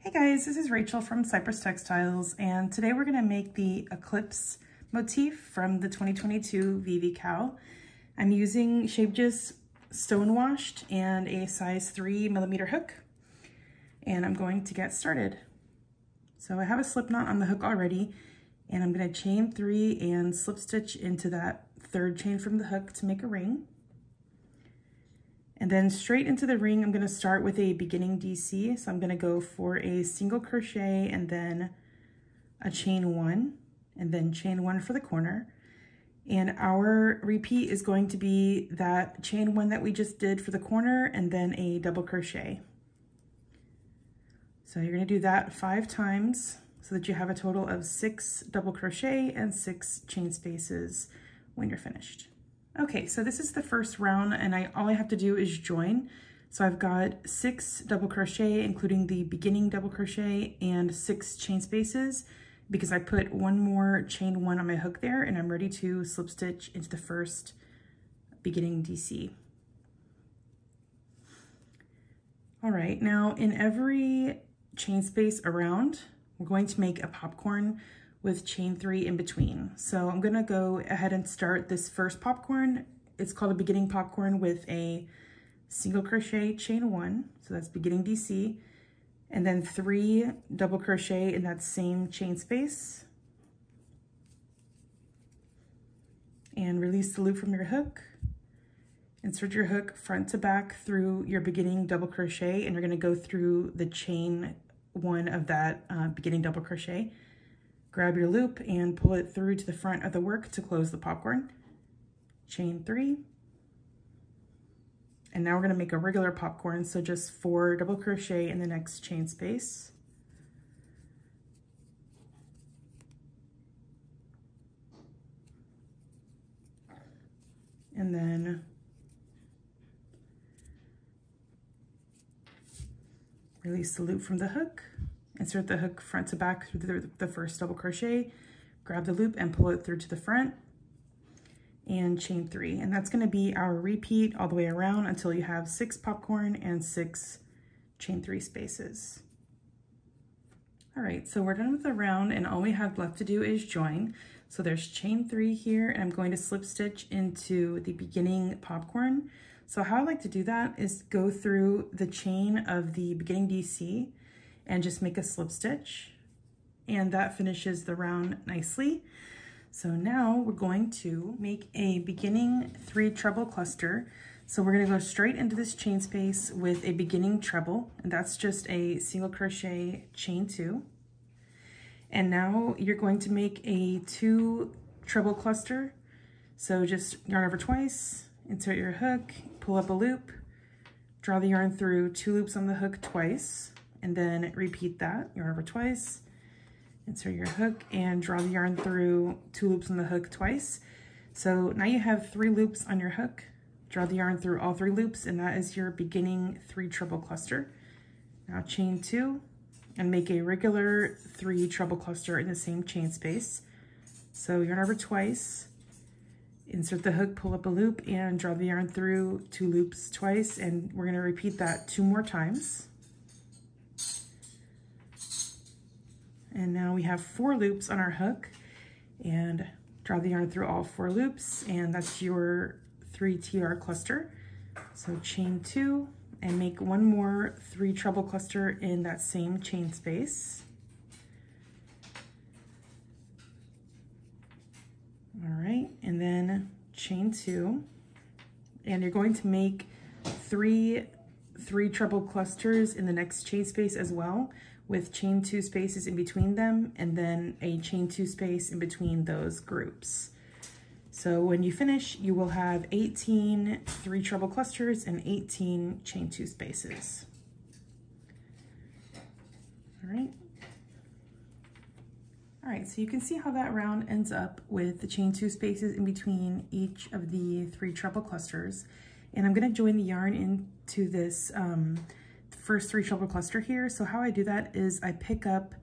Hey guys, this is Rachel from Cypress Textiles, and today we're going to make the Eclipse motif from the 2022 VVCAL. I'm using Shapejust stone washed and a size 3mm hook, and I'm going to get started. So I have a slip knot on the hook already, and I'm going to chain 3 and slip stitch into that third chain from the hook to make a ring. And then straight into the ring, I'm going to start with a beginning DC. So I'm going to go for a single crochet and then a chain 1 and then chain 1 for the corner. And our repeat is going to be that chain 1 that we just did for the corner and then a double crochet. So you're going to do that 5 times so that you have a total of 6 double crochet and 6 chain spaces when you're finished. Okay, so this is the first round, and all I have to do is join. So I've got 6 double crochet, including the beginning double crochet, and 6 chain spaces, because I put one more chain 1 on my hook there, and I'm ready to slip stitch into the first beginning DC. All right, now in every chain space around, we're going to make a popcorn with chain 3 in between. So I'm gonna go ahead and start this first popcorn. It's called a beginning popcorn with a single crochet chain 1. So that's beginning DC. And then 3 double crochet in that same chain space. And release the loop from your hook. Insert your hook front to back through your beginning double crochet, and you're gonna go through the chain 1 of that beginning double crochet. Grab your loop and pull it through to the front of the work to close the popcorn. Chain 3. And now we're gonna make a regular popcorn, so just 4 double crochet in the next chain space. And then release the loop from the hook. Insert the hook front to back through the first double crochet, grab the loop and pull it through to the front, and chain 3. And that's gonna be our repeat all the way around until you have 6 popcorn and 6 chain 3 spaces. All right, so we're done with the round, and all we have left to do is join. So there's chain 3 here, and I'm going to slip stitch into the beginning popcorn. So how I like to do that is go through the chain of the beginning DC and just make a slip stitch, and that finishes the round nicely. So now we're going to make a beginning 3 treble cluster. So we're gonna go straight into this chain space with a beginning treble, and that's just a single crochet chain 2. And now you're going to make a 2 treble cluster. So just yarn over twice, insert your hook, pull up a loop, draw the yarn through 2 loops on the hook twice, and then repeat that, yarn over twice, insert your hook, and draw the yarn through 2 loops on the hook twice. So now you have 3 loops on your hook, draw the yarn through all 3 loops, and that is your beginning 3 treble cluster. Now chain 2, and make a regular 3 treble cluster in the same chain space. So yarn over twice, insert the hook, pull up a loop, and draw the yarn through 2 loops twice, and we're gonna repeat that 2 more times. And now we have 4 loops on our hook, and draw the yarn through all 4 loops, and that's your 3 TR cluster. So chain 2 and make 1 more 3 treble cluster in that same chain space. All right, and then chain 2, and you're going to make 3 treble clusters in the next chain space as well, with chain 2 spaces in between them, and then a chain 2 space in between those groups. So when you finish, you will have 18 3 treble clusters and 18 chain 2 spaces. All right. All right, so you can see how that round ends up with the chain 2 spaces in between each of the 3 treble clusters. And I'm gonna join the yarn into this first 3 treble cluster here. So how I do that is I pick up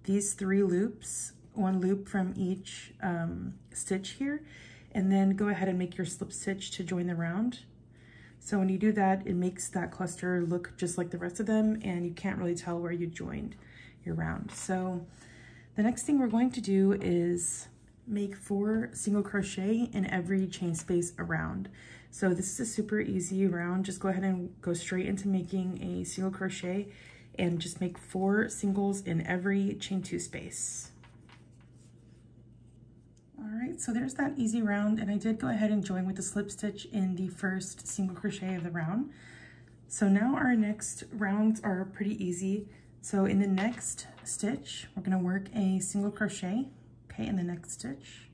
these 3 loops, 1 loop from each stitch here, and then go ahead and make your slip stitch to join the round. So when you do that, it makes that cluster look just like the rest of them, and you can't really tell where you joined your round. So the next thing we're going to do is make 4 single crochet in every chain space around. So this is a super easy round. Just go ahead and go straight into making a single crochet and just make 4 singles in every chain 2 space. All right, so there's that easy round, and I did go ahead and join with the slip stitch in the first single crochet of the round. So now our next rounds are pretty easy. So in the next stitch, we're gonna work a single crochet, okay, in the next stitch,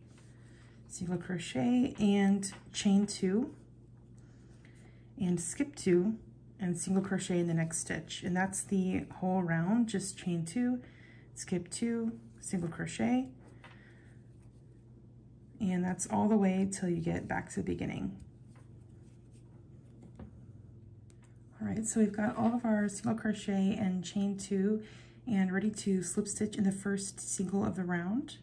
single crochet and chain 2, and skip 2, and single crochet in the next stitch. And that's the whole round, just chain 2, skip 2, single crochet, and that's all the way till you get back to the beginning. All right, so we've got all of our single crochet and chain 2 and ready to slip stitch in the first single of the round.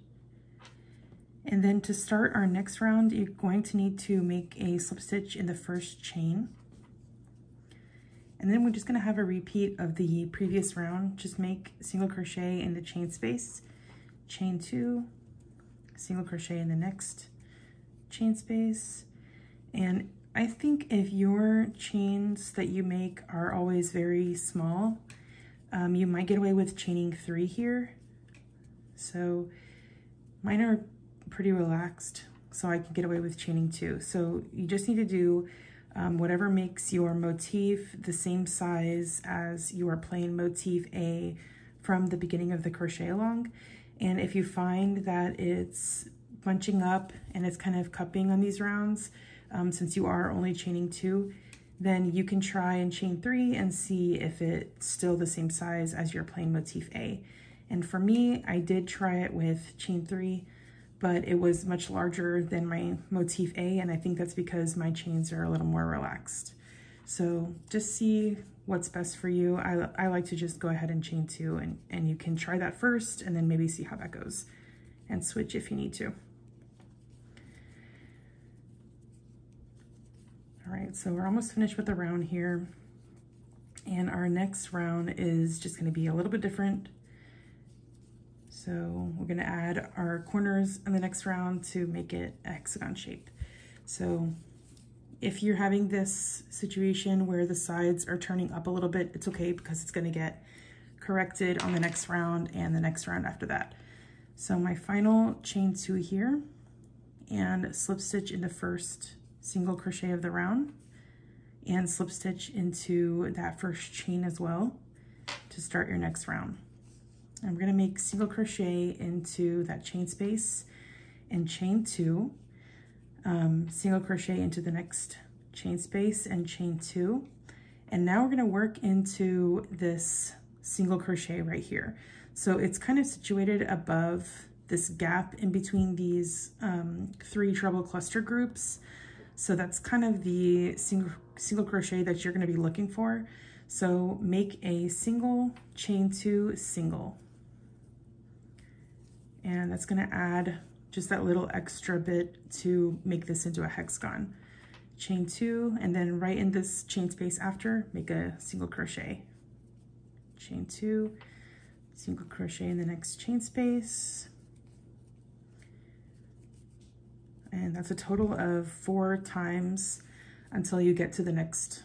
And then to start our next round, you're going to need to make a slip stitch in the first chain. And then we're just gonna have a repeat of the previous round. Just make single crochet in the chain space, chain 2, single crochet in the next chain space. And I think if your chains that you make are always very small, you might get away with chaining 3 here. So mine are pretty relaxed, so I can get away with chaining 2. So you just need to do whatever makes your motif the same size as your plain motif A from the beginning of the crochet along. And if you find that it's bunching up and it's kind of cupping on these rounds, since you are only chaining 2, then you can try and chain 3 and see if it's still the same size as your plain motif A. And for me, I did try it with chain 3, but it was much larger than my motif A, and I think that's because my chains are a little more relaxed. So just see what's best for you. I like to just go ahead and chain 2, and you can try that first and then maybe see how that goes and switch if you need to. All right, so we're almost finished with the round here, and our next round is just gonna be a little bit different. So we're gonna add our corners in the next round to make it a hexagon shape. So if you're having this situation where the sides are turning up a little bit, it's okay because it's gonna get corrected on the next round and the next round after that. So my final chain 2 here and slip stitch in the first single crochet of the round and slip stitch into that first chain as well to start your next round. And we're gonna make single crochet into that chain space and chain 2, single crochet into the next chain space and chain 2. And now we're gonna work into this single crochet right here. So it's kind of situated above this gap in between these 3 treble cluster groups. So that's kind of the single crochet that you're gonna be looking for. So make a single, chain 2, single. And that's gonna add just that little extra bit to make this into a hexagon. Chain 2, and then right in this chain space after, make a single crochet. Chain 2, single crochet in the next chain space. And that's a total of 4 times until you get to the next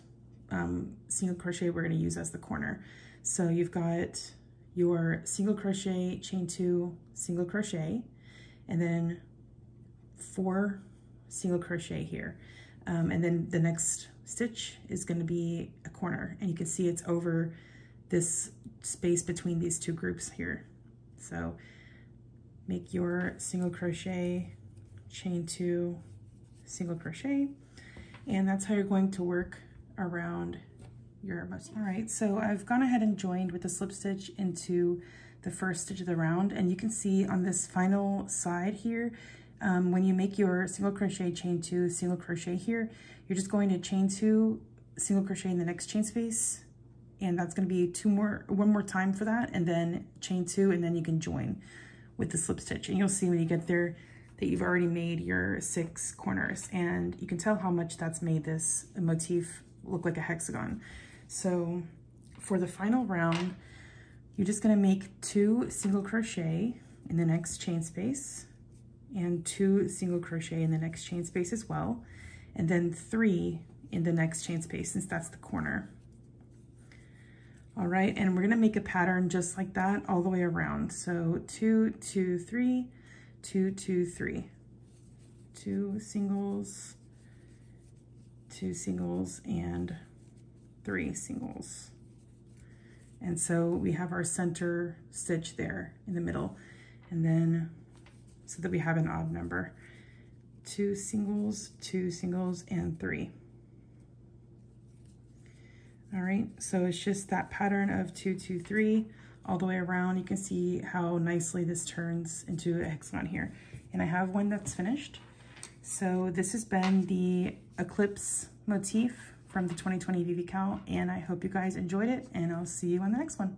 single crochet we're gonna use as the corner. So you've got your single crochet, chain 2, single crochet, and then 4 single crochet here. And then the next stitch is gonna be a corner, and you can see it's over this space between these 2 groups here. So make your single crochet, chain 2, single crochet, and that's how you're going to work around your motif. All right, so I've gone ahead and joined with the slip stitch into the first stitch of the round, and you can see on this final side here, when you make your single crochet, chain 2, single crochet here, you're just going to chain 2, single crochet in the next chain space, and that's going to be one more time for that, and then chain 2, and then you can join with the slip stitch. And you'll see when you get there that you've already made your 6 corners, and you can tell how much that's made this motif look like a hexagon. So for the final round, you're just gonna make 2 single crochet in the next chain space and 2 single crochet in the next chain space as well, and then 3 in the next chain space since that's the corner. All right, and we're gonna make a pattern just like that all the way around. So 2, 2, 3, 2, 2, 3, 2 singles, 2 singles, and 3 singles. And so we have our center stitch there in the middle, and then so that we have an odd number, 2 singles, 2 singles, and 3. All right, so it's just that pattern of 2, 2, 3 all the way around. You can see how nicely this turns into a hexagon here. And I have one that's finished. So this has been the Eclipse motif from the 2020 VVCAL, and I hope you guys enjoyed it, and I'll see you on the next one.